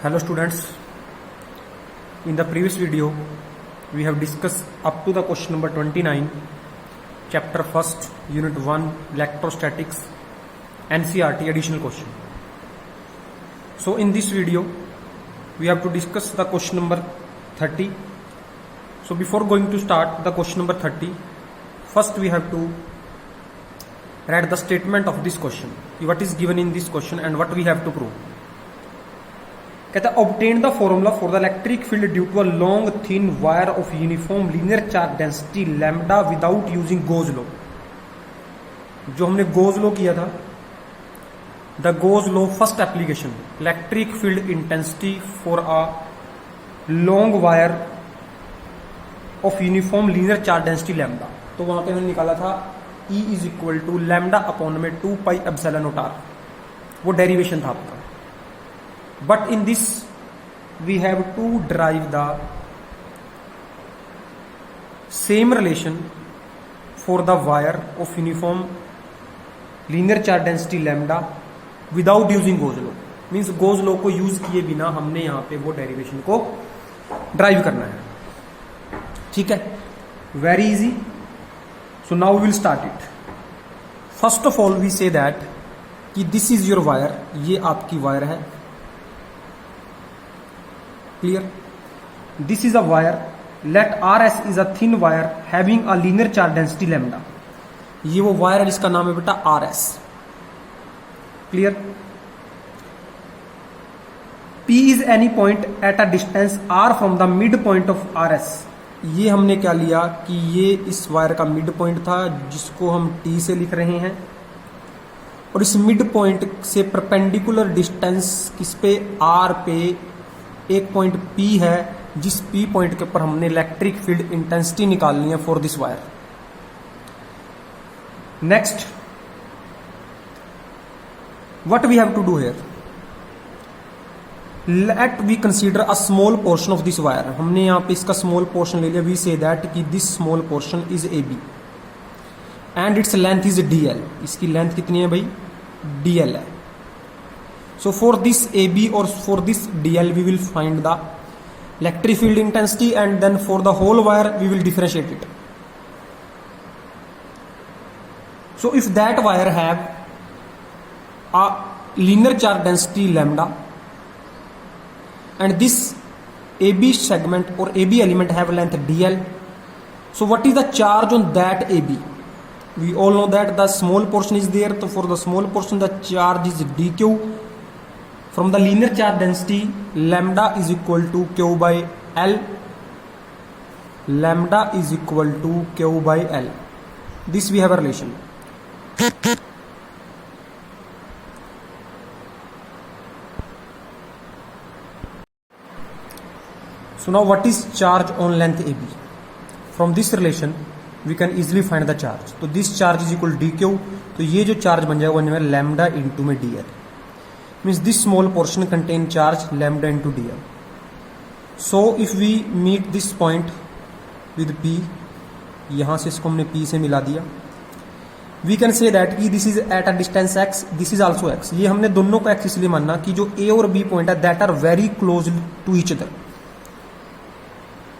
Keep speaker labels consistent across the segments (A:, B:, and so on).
A: Hello students, in the previous video we have discussed up to the question number 29, chapter 1st, unit 1, electrostatics, NCERT additional question. So in this video we have to discuss the question number 30. So before going to start the question number 30, first we have to read the statement of this question, what is given in this question and what we have to prove. कहता है obtain the formula for the electric field due to a long thin wire of uniform linear charge density lambda without using Gauss law. जो हमने Gauss law किया था, the Gauss law first application, electric field intensity for a long wire of uniform linear charge density lambda. तो वहां पे हमने निकाला था E is equal to lambda upon में 2 pi epsilon naught r, वो डेरिवेशन था आपका. But in this we have to derive the same relation for the wire of uniform linear charge density lambda without using Gauss law. Means Gauss law को use किए बिना हमने यहाँ पे वो डेरिवेशन को ड्राइव करना है. ठीक है, very easy. So now we will start it. First of all we say that कि this is your wire, ये आपकी वायर है. Clear? This is a wire. Let RS is a thin wire having a linear charge density lambda. ये वो wire है जिसका नाम है बेटा RS. Clear? P is any point at a distance R from the midpoint of RS. ये हमने क्या लिया कि ये इस वायर का मिड पॉइंट था जिसको हम T से लिख रहे हैं, और इस मिड पॉइंट से परपेंडिकुलर डिस्टेंस किस पे, R पे एक पॉइंट P है, जिस P पॉइंट के ऊपर हमने इलेक्ट्रिक फील्ड इंटेंसिटी निकालनी है for this wire. Next what we have to do here, let we consider a small portion of this wire. हमने यहां पे इसका स्मॉल पोर्शन ले लिया. वी से दैट कि this small portion is AB and its length is DL. इसकी length कितनी है भाई, DL है. So for this AB or for this DL we will find the electric field intensity, and then for the whole wire we will differentiate it. So if that wire have a linear charge density lambda and this AB segment or AB element have length DL, so what is the charge on that AB? We all know that the small portion is there, so for the small portion the charge is dq. From the linear charge density, lambda is equal to Q by L. Lambda is equal to Q by L. This we have a relation. So now what is charge on length AB? From this relation we can easily find the charge. So this charge is equal to dq. तो ये जो charge बन जाएगा वो बनेगा lambda into में dl. Means this small portion contain charge lambda into dl. So if we meet this point with P, यहाँ से इसको हमने P से मिला दिया, we can say that कि this is at a distance x, this is also x. ये हमने दोनों को x इसलिए मानना कि जो A और B पॉइंट है that are very close to each other.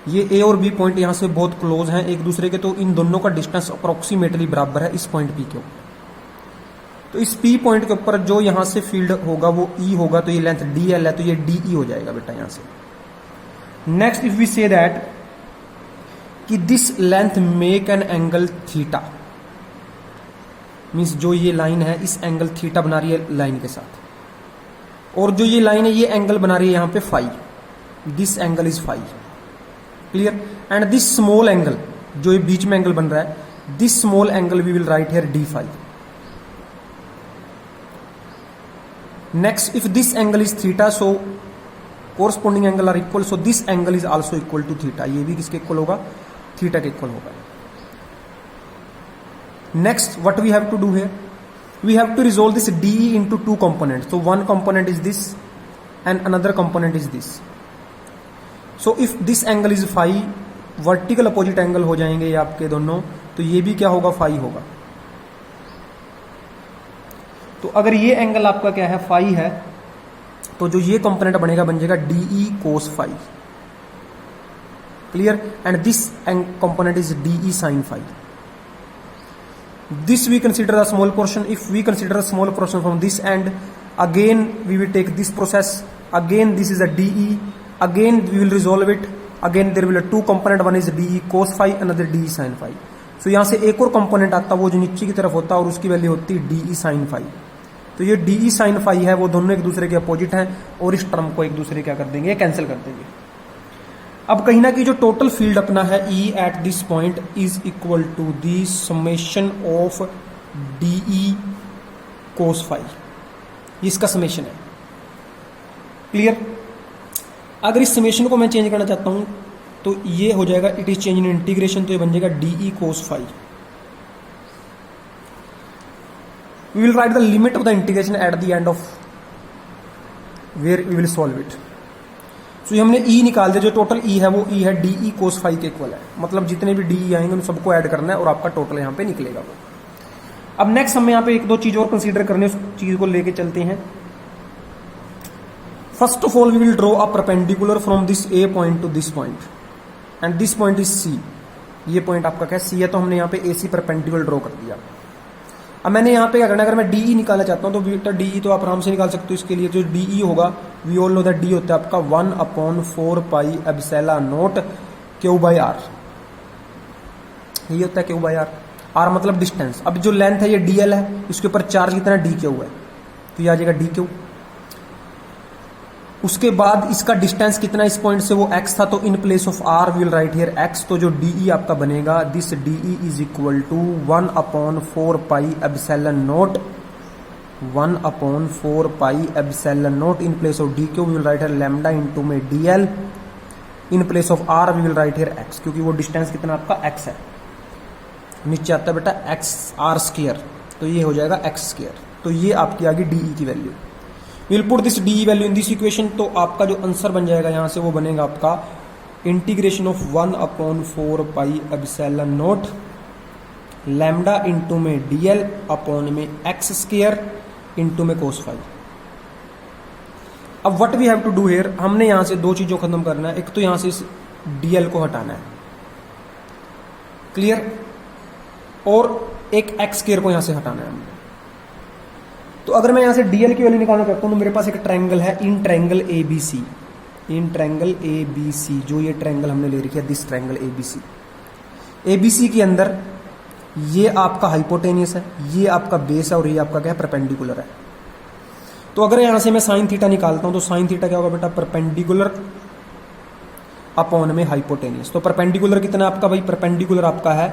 A: ये A और B पॉइंट यहाँ से बहुत क्लोज हैं एक दूसरे के, तो इन दोनों का डिस्टेंस अप्रोक्सीमेटली बराबर है इस पॉइंट P के ऊपर. तो इस P पॉइंट के ऊपर जो यहां से फील्ड होगा वो E होगा, तो ये लेंथ DL है, तो ये DE हो जाएगा बेटा यहां से. Next if we say that कि this length make an angle theta, means जो ये लाइन है इस एंगल थीटा बना रही है लाइन के साथ, और जो ये लाइन है ये एंगल बना रही है यहां पे phi. This angle is phi. Clear? And this small angle जो ये बीच में एंगल बन रहा है, this small angle we will write here D phi. Next, if this angle is theta, so corresponding angle are equal, so this angle is also equal to theta. ये भी किसके इक्वल होगा, थीटा के equal होगा. Next, what we have to do here, we have to resolve this DE into two components. So one component is this and another component is this. So if this angle is phi, vertical opposite angle हो जाएंगे ये आपके दोनों, तो ये भी क्या होगा, phi होगा. तो अगर ये एंगल आपका क्या है, फाई है, तो जो ये कंपोनेंट बनेगा बन जाएगा DE cos phi. Clear? And this component is DE sin phi. This we consider a small portion. If we consider a small portion from this end, again we will take this process. Again this is a DE. Again we will resolve it. Again there will be two component. One is DE cos phi, another DE sin phi. So यहाँ से एक और component आता है वो जो नीचे की तरफ होता है और उसकी वैल्यू होती है DE sin phi. तो ये DE sin phi है वो दोनों एक दूसरे के अपोजिट हैं और इस टर्म को एक दूसरे क्या कर देंगे, कैंसिल कर देंगे. अब कहीं ना कि जो टोटल फील्ड अपना है E at this point is equal to the summation of DE cos phi. इसका समेशन है. क्लियर? अगर इस समेशन को मैं चेंज करना चाहता हूं तो ये हो जाएगा it is change in integration, तो ये बन जाएगा DE cos phi. We will write the limit of the integration at the end of where we will solve it. So ये हमने E निकाल दिया. जो टोटल E है वो E है DE cos phi के इक्वल है. मतलब जितने भी DE आएंगे उन सबको ऐड करना है और आपका टोटल यहाँ पे निकलेगा वो. अब नेक्स्ट हमें यहाँ पे एक दो चीज और कंसीडर करने, उस चीज को लेके चलते हैं. First of all we will draw a perpendicular from this A point to this point and this point is C. ये पॉइंट आपका क्या C है, तो हमने यहाँ पे AC परपेंडिकुलर ड्रॉ कर दिया. अब मैंने यहाँ पे क्या करना है, अगर मैं DE निकालना चाहता हूँ तो बेटा DE तो आप आराम से निकाल सकते हो. इसके लिए जो DE होगा we all know that D होता है आपका 1/4 पाई एप्सिलॉन नॉट Q/R. ये होता है Q/R. R मतलब डिस्टेंस. अब जो लेंथ है ये DL है, इसके ऊपर चार्ज कितना DQ है, तो ये आ जाएगा DQ. उसके बाद इसका डिस्टेंस कितना इस पॉइंट से, वो x था, तो in place of r will write here x. तो जो DE आपका बनेगा this DE is equal to 1/4 pi epsilon not 1/4 pi epsilon not in place of DQ we will write here lambda into में DL. In place of r we will write here x, क्योंकि वो distance कितना आपका x है. नीचे आता है बेटा x r स्क्वायर, तो ये हो जाएगा x स्क्वायर. तो ये आपकी आ गई DE की value. Will put this DE value in this equation. तो आपका जो आंसर बन जाएगा यहां से वो बनेगा आपका integration of 1/4 pi epsilon not lambda into में DL अपॉन में x स्क्वायर इंटू में cos phi. अब what we have to do here, हमने यहां से दो चीजों खत्म करना है. एक तो यहां से इस DL को हटाना है. क्लियर? और एक x स्क्वायर को यहां से हटाना है हमने. तो अगर मैं यहां से DL की वैल्यू निकालना चाहता हूं तो मेरे पास एक ट्रायंगल है, in triangle ABC. In triangle ABC, जो ये ट्रायंगल हमने ले रखी है, दिस ट्रायंगल ABC. ABC के अंदर ये आपका हाइपोटेनियस है, ये आपका बेस है और ये आपका क्या है, परपेंडिकुलर है. तो अगर यहां से मैं साइन थीटा निकालता हूं तो साइन थीटा क्या होगा बेटा, परपेंडिकुलर अपॉन में हाइपोटेनियस. तो परपेंडिकुलर कितना आपका भाई, परपेंडिकुलर आपका है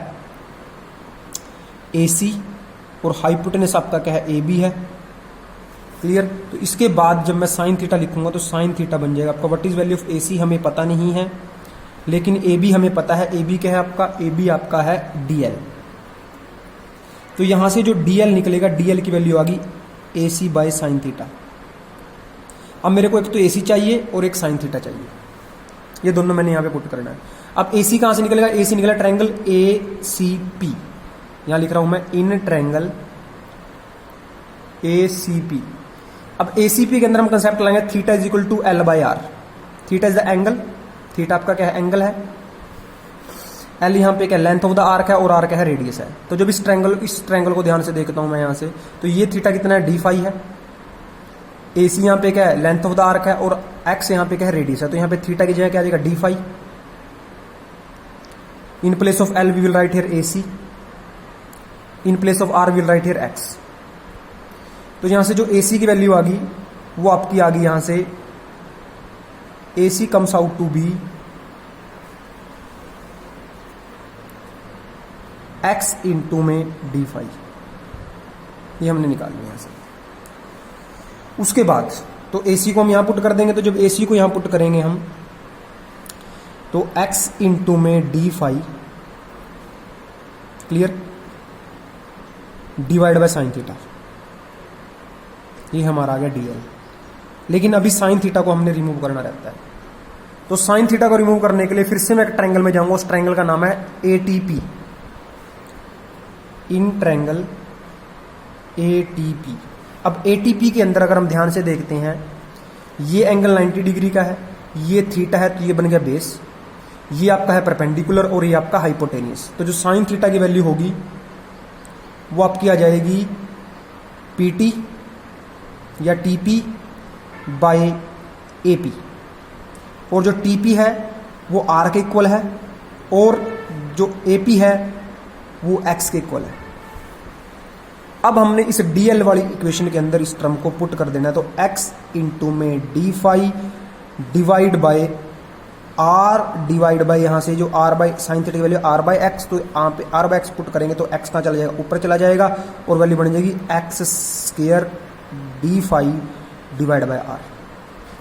A: AC और हाइपोटेनियस आपका क्या है, AB है. क्लियर? तो इसके बाद जब मैं साइन थीटा लिखूंगा तो साइन थीटा बन जाएगा आपका, what is value of AC हमें पता नहीं है, लेकिन AB हमें पता है. AB क्या है आपका, AB आपका है DL. तो यहां से जो DL निकलेगा, DL की वैल्यू आ गई AC बाय साइन थीटा. अब मेरे को एक तो AC चाहिए और एक साइन थीटा चाहिए, ये दोनों मैंने यहां पे पुट करना है. अब AC कहां से निकलेगा, AC निकला ट्रायंगल ACP. यहां लिख रहा हूं मैं इन ट्रायंगल ACP. अब ACP के अंदर हम कंसेप्ट लाएंगे theta is equal to L/R. Theta is the angle, theta आपका क्या है, एंगल है. L यहाँ पे क्या लेंथ ऑफ द आर्क है और R क्या है, रेडियस है. तो जब इस ट्रायंगल को ध्यान से देखता हूं मैं यहां से, तो ये थीटा कितना है, D फाई है. AC यहाँ पे क्या है, लेंथ ऑफ द आर्क है और X यहाँ पे क्या है, रेडियस है. तो यहाँ पे थीटा की जगह क्या आ जाएगा, D phi. In place of L we will write here AC. In place of R we will write here X. तो यहां से जो AC की वैल्यू आ गई वो आपकी आ गई, यहां से AC comes out to be X into में D फाई. ये हमने निकाल लिया यहां से. उसके बाद तो AC को हम यहां पुट कर देंगे. तो जब AC को यहां पुट करेंगे हम तो X इंटू में D phi, clear, divide by sine theta. ये हमारा आ गया DL. लेकिन अभी साइन थीटा को हमने रिमूव करना रहता है. तो साइन थीटा को रिमूव करने के लिए फिर से मैं एक ट्रायंगल में जाऊंगा. उस ट्रायंगल का नाम है ATP. In triangle ATP. अब ATP के अंदर अगर हम ध्यान से देखते हैं ये एंगल 90 डिग्री का है, ये थीटा है, तो ये बन गया बेस, ये आपका है परपेंडिकुलर और ये आपका हाइपोटेनियस। तो जो साइन थीटा की वैल्यू होगी वो आपकी आ जाएगी PT या TP बाय AP, और जो TP है वो R के इक्वल है और जो AP है वो X के इक्वल है। अब हमने इस DL वाली इक्वेशन के अंदर इस टर्म को पुट कर देना है, तो X इंटू में D phi divide by R divide by यहाँ से जो R बाय साइन थीटा की वैल्यू R बाय X, तो यहाँ पे R बाय X पुट करेंगे तो X कहाँ चला जाएगा, ऊपर चला जाएगा और वैल्यू बन जाएगी X square D phi divide by R।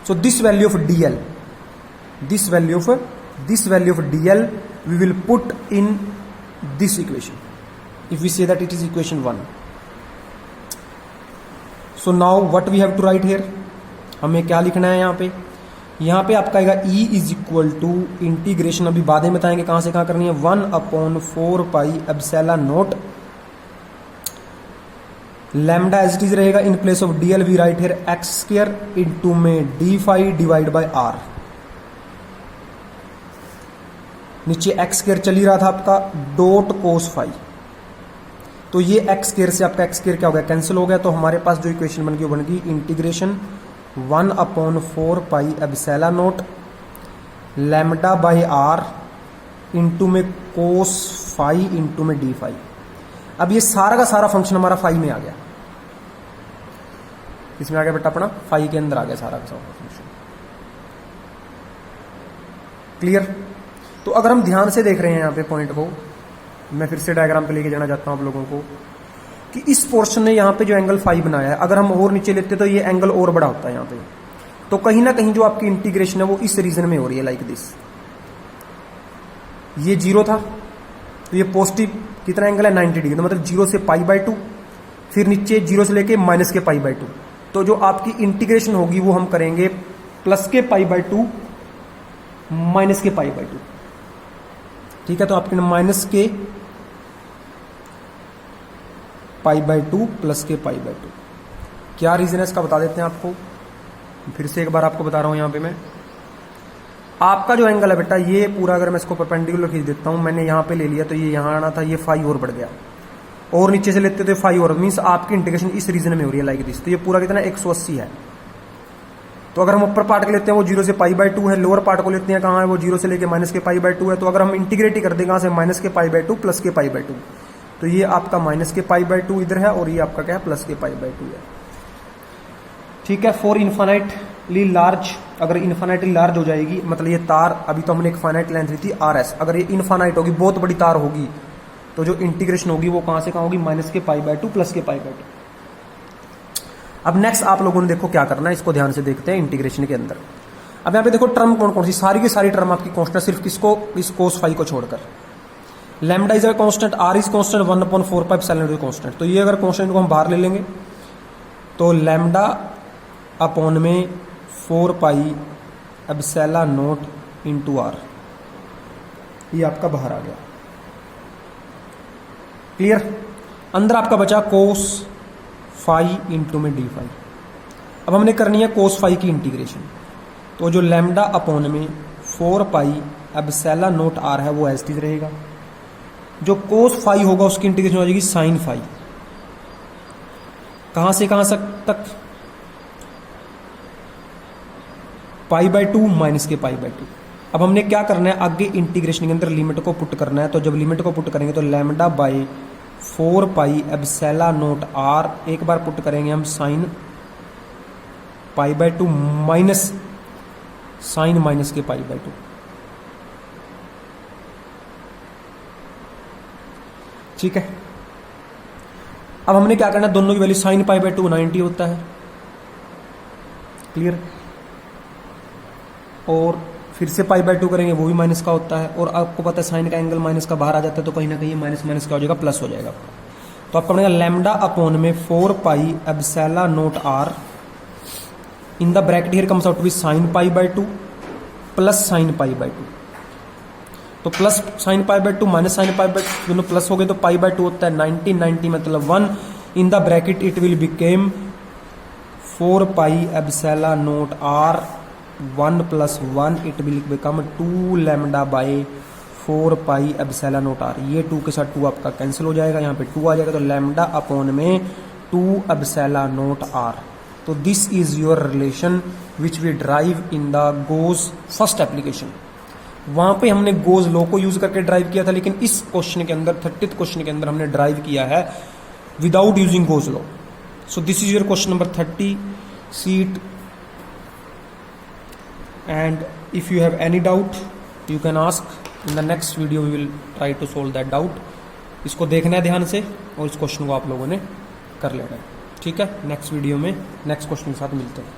A: So this value of DL, this value of DL we will put in this equation if we say that it is equation 1. So now what we have to write here, हमें क्या लिखना है यहाँ पे आपका आएगा E is equal to integration, अभी बाद में बताएंगे कहां से कहां करनी है, 1/4 pi epsilon not lambda as it is रहेगा, in place of DL we write here X square into में D phi divide by R। नीचे X स्क्वायर चल ही रहा था आपका डॉट कोस फाई, तो ये X स्क्वायर से आपका X स्क्वायर क्या हो गया, कैंसिल हो गया। तो हमारे पास जो इक्वेशन बन गई वो बन गई integration 1/4 pi epsilon not lambda by R into में कोस फाई इंटू में D फाई। अब ये सारा का सारा फंक्शन हमारा फाई में आ गया, इसमें आ गया बेटा अपना फाई के अंदर आ गया सारा का सारा फंक्शन। क्लियर? तो अगर हम ध्यान से देख रहे हैं यहाँ पे पॉइंट को, मैं फिर से डायग्राम पे लेके जाना चाहता हूं आप लोगों को कि इस पोर्शन ने यहाँ पे जो एंगल फाई बनाया है, अगर हम और नीचे लेते तो ये एंगल और बड़ा होता है यहाँ पे। तो कहीं ना कहीं जो आपकी इंटीग्रेशन है वो इस रीजन में हो रही है, लाइक दिस। ये 0 था तो ये पॉजिटिव कितना एंगल है 90 डिग्री, तो मतलब 0 से π/2, फिर नीचे 0 से लेके माइनस के π/2। तो जो आपकी इंटीग्रेशन होगी वो हम करेंगे प्लस के π/2 माइनस के π/2। ठीक है, तो आपके माइनस के π/2 प्लस के π/2। क्या रीजन है इसका बता देते हैं आपको, फिर से एक बार आपको बता रहा हूं। यहां पे मैं आपका जो एंगल है बेटा, ये पूरा अगर मैं इसको परपेंडिकुलर खींच देता हूं, मैंने यहां पे ले लिया तो ये यहां आना था, ये फाई और बढ़ गया, और नीचे से लेते तो फाई और, मीन्स आपकी इंटीग्रेशन इस रीजन में हो रही है, लाइक दिस। तो ये पूरा कितना 180 है। तो अगर हम ऊपर पार्ट को लेते हैं वो 0 से π/2 है, लोअर पार्ट को लेते हैं कहाँ है वो 0 से लेके माइनस के π/2 है। तो अगर हम इंटीग्रेट ही कर दें कहाँ से, माइनस के π/2 प्लस के π/2, तो ये आपका माइनस के π/2 इधर है और ये आपका क्या है प्लस के π/2 है। ठीक है, फॉर इन्फानाइटली लार्ज, अगर इन्फानाइटली लार्ज हो जाएगी, मतलब ये तार, अभी तो हमने एक फाइनाइट लेंथ ली थी RS, अगर ये इन्फानाइट होगी, बहुत बड़ी तार होगी, तो जो इंटीग्रेशन होगी वो कहां से कहां होगी, माइनस के π/2 प्लस के π/2। अब नेक्स्ट आप लोगों ने देखो क्या करना है, इसको ध्यान से देखते हैं इंटीग्रेशन के अंदर। अब यहाँ पे देखो टर्म कौन कौन सी, सारी की सारी टर्म आपकी कांस्टेंट, सिर्फ किसको, इस कोस फाई को छोड़कर। Lambda is a constant, R is constant, 1/4 pi epsilon is constant. तो ये अगर कांस्टेंट को हम बाहर ले लेंगे तो लैम्डा अपॉन में 4 pi epsilon not into R, ये आपका बाहर आ गया। क्लियर? अंदर आपका बचा कोस फाई इंटू में D फाई। अब हमने करनी है कोस फाई की इंटीग्रेशन, तो जो लैम्डा अपॉन में 4 पाई एप्सिलॉन नॉट R है वो एज इट इज रहेगा। जो कोस फाई होगा उसकी इंटीग्रेशन हो जाएगी साइन फाई, कहां से कहां तक, π/2 माइनस के π/2। अब हमने क्या करना है, आगे इंटीग्रेशन के अंदर लिमिट को पुट करना है। तो जब लिमिट को पुट करेंगे तो लैम्डा बाय 4 पाई एप्सिलॉन नॉट R, एक बार पुट करेंगे हम साइन π/2 माइनस साइन माइनस के π/2। ठीक है, अब हमने क्या करना है, दोनों की वैल्यू साइन π/2 90 होता है। क्लियर? और फिर से π/2 करेंगे वो भी माइनस का होता है, और आपको पता है साइन का एंगल माइनस का बाहर आ जाता है, तो कहीं ना कहीं माइनस माइनस का हो जाएगा, प्लस हो जाएगा। तो आपका बनेगा लैम्डा अपॉन में 4 pi epsilon not R in the bracket here comes out to be sine π/2 plus sine π/2। तो प्लस साइन π/2 माइनस साइन π/2 दोनों प्लस हो गए, तो π/2 होता है 90 मतलब 1 in the bracket it will become 4 pi epsilon not R 1 + 1 it will become 2 लैम्डा बाय 4 पाई एप्सिलॉन नॉट आर। ये 2 के साथ 2 आपका कैंसिल हो जाएगा, यहाँ पे 2 आ जाएगा, तो लैम्डा अपॉन में 2 एप्सिलॉन नॉट आर। तो this is your relation which we derive in the Gauss first application. वहां पे हमने गोज लॉ को यूज करके ड्राइव किया था, लेकिन इस क्वेश्चन के अंदर 30th क्वेश्चन के अंदर हमने ड्राइव किया है without using Gauss law. So this is your question number 30, see it, and if you have any doubt you can ask. In the next video we will try to solve that doubt. इसको देखना है ध्यान से और इस question को आप लोगों ने कर लेना है, ठीक है। नेक्स्ट वीडियो में नेक्स्ट क्वेश्चन के साथ मिलते हैं।